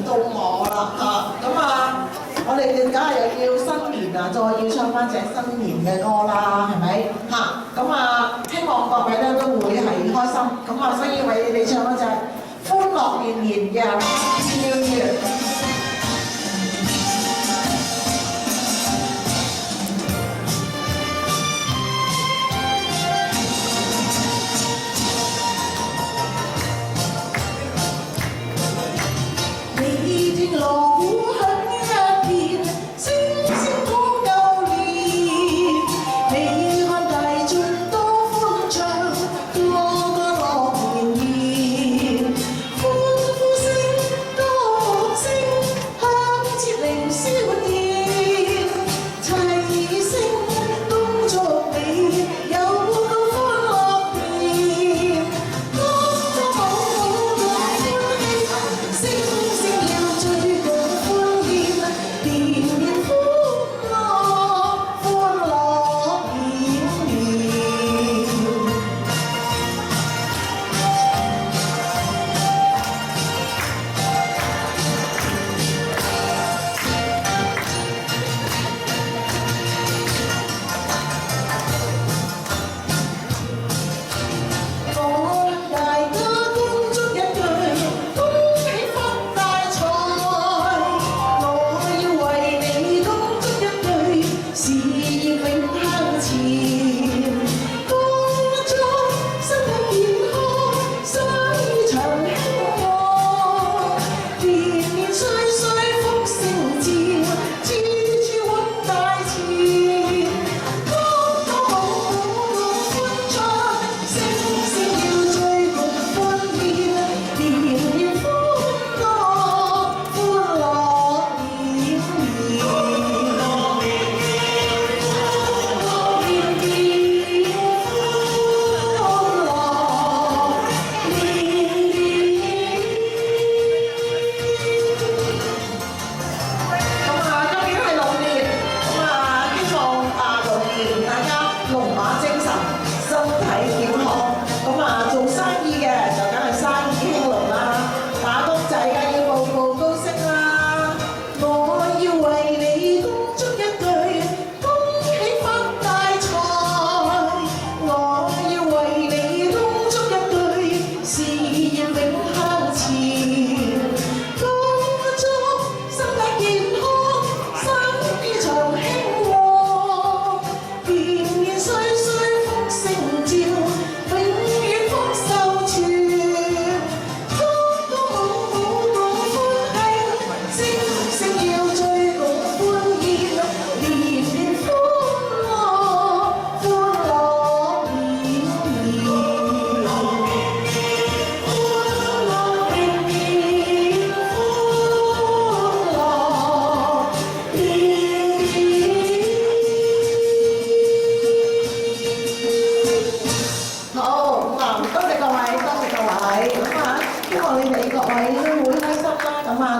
到我啦嚇，咁啊，我哋梗係又要新年啊，再要唱翻隻新年嘅歌啦，係咪嚇？咁啊，希望各位咧都會係開心，咁啊，所以為你哋唱嗰隻歡樂連連嘅New Year。鑼鼓響一片，聲聲講舊年。你看大眾多歡唱，個個樂綿綿。歡呼聲、歌樂聲，響徹凌霄殿。齊聲恭祝你有個歡樂年。歌歌舞舞共歡喜，聲聲要最。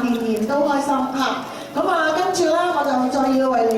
年年都開心嚇，咁啊跟住咧我就再要為你